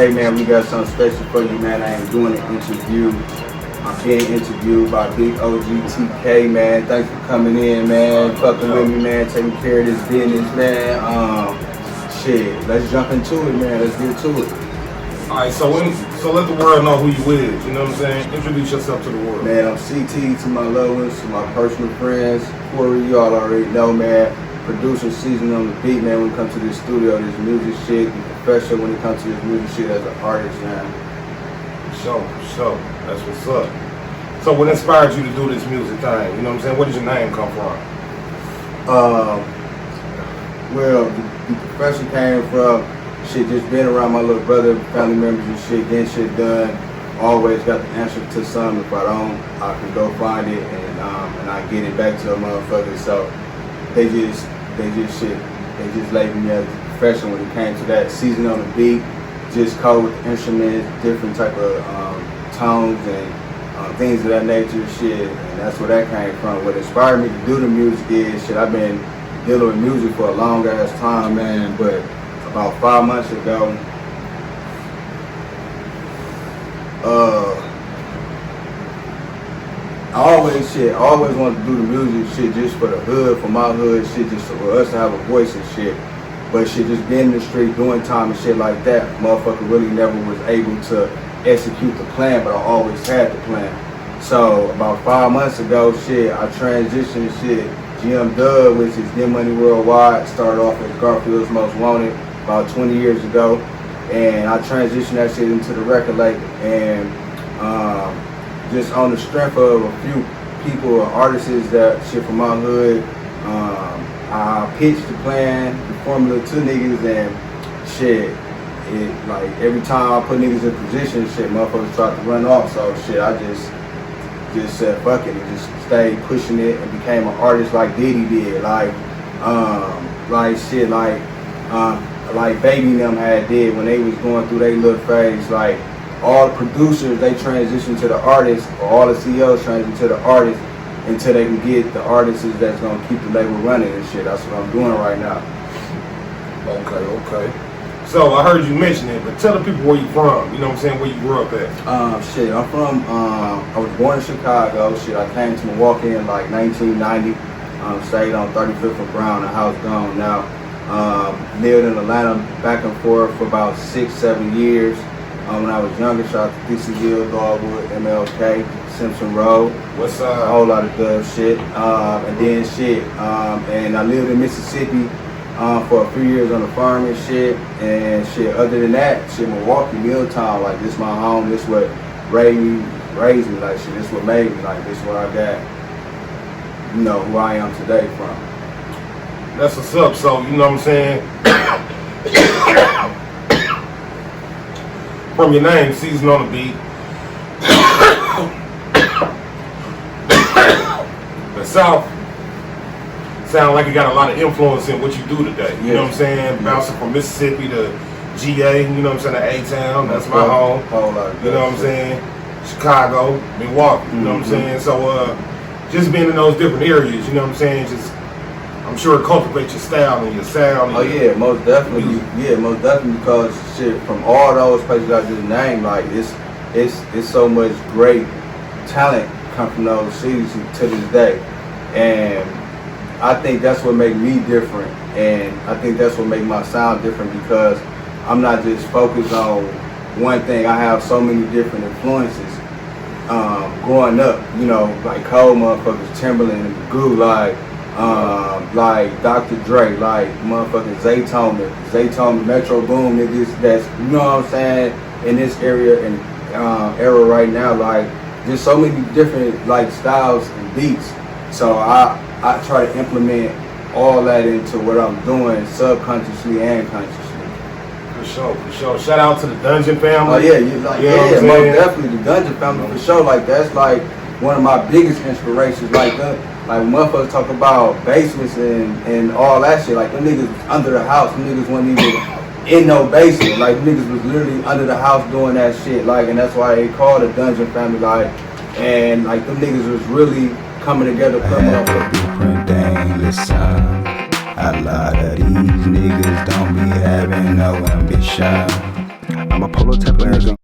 today, man, we got something special for you, man. I am doing an interview. I'm being interviewed by Big OG TK, man. Thanks for coming in, man. Fucking with me, man. Taking care of this business, man. Shit, let's jump into it, man. Let's get to it. Alright, so let the world know who you is, you know what I'm saying? Introduce yourself to the world. Man, I'm CT to my loved ones, to my personal friends. Corey, y'all already know, man. Producer, Seasoning on the Beat, man. When it comes to this studio, this music shit, and professional when it comes to this music shit as an artist, man. For sure. That's what's up. So what inspired you to do this music thing? You know what I'm saying? Where did your name come from? Well, the profession came from shit, just being around my little brother, family members and shit, getting shit done. Always got the answer to something. If I don't, I can go find it and I get it back to the motherfucker. So they just labeled me as a professional when it came to that. Seasoning on the beat, just code with instruments, different type of tones and things of that nature, shit. And that's where that came from. What inspired me to do the music is shit. I've been dealing with music for a long ass time, man. But about 5 months ago, I always wanted to do the music shit just for the hood, for my hood shit, just for us to have a voice and shit. But shit, just being in the street, doing time and shit like that, motherfucker really never was able to execute the plan, but I always had the plan. So about 5 months ago, shit, I transitioned shit. GMW, which is Get Money Worldwide, started off as Garfield's Most Wanted about 20 years ago, and I transitioned that shit into the record label. And just on the strength of a few people or artists that shit from my hood, I pitched the plan, the formula to niggas, and shit, it like every time I put niggas in position, shit, motherfuckers tried to run off. So shit, I just said fuck it and just stayed pushing it and became an artist like Diddy did, like Baby and them had did when they was going through their little phase. Like all the producers, they transition to the artists, or all the CEOs transition to the artists until they can get the artists that's gonna keep the label running and shit. That's what I'm doing right now. Okay. So I heard you mention it, but tell the people where you from. You know what I'm saying? Where you grew up at? Shit, I'm from. I was born in Chicago. Shit, I came to Milwaukee in like 1990. Stayed on 35th and Brown. The house gone now. Lived in Atlanta back and forth for about 6-7 years. When I was younger, shot to DC Hill, Dogwood, MLK, Simpson Road. What's a whole lot of dub shit. And then shit. And I lived in Mississippi for a few years on the farm and shit. And shit, other than that, shit, Milwaukee, Milltown, like this my home. This what raised me, like shit. This what made me, like this what I got, you know, who I am today from. That's what's up. So, you know what I'm saying? From your name, Seasoning on the Beat. The South sound like it got a lot of influence in what you do today. You know what I'm saying? Bouncing from Mississippi to GA, you know what I'm saying, to A-Town, that's my home. You know what I'm saying? Chicago, Milwaukee, you know what I'm saying? So just being in those different areas, you know what I'm saying, just I'm sure it cultivates your style and your sound. And yeah, most definitely. Yeah, most definitely, because shit, from all those places I just named, like it's so much great talent come from those cities to this day. And I think that's what makes me different, and I think that's what makes my sound different, because I'm not just focused on one thing. I have so many different influences. Growing up, you know, like cold motherfuckers, Timberland and Magoo, like Dr. Dre, like motherfucking Zaytomin, Metro Boom, niggas that's, you know what I'm saying, in this area and era right now, like just so many different like styles and beats. So I try to implement all that into what I'm doing subconsciously and consciously. For sure. Shout out to the Dungeon family. Oh yeah, most definitely the Dungeon family for sure. Like that's like one of my biggest inspirations. Like motherfuckers talk about basements and all that shit. Like them niggas was under the house. Them niggas wasn't even in no basement. Like niggas was literally under the house doing that shit. Like, and that's why they call the Dungeon family. Like, and like them niggas was really coming together. Different thing, listen. A lot of these niggas don't be having no ambition. I'm a polo type of nigga.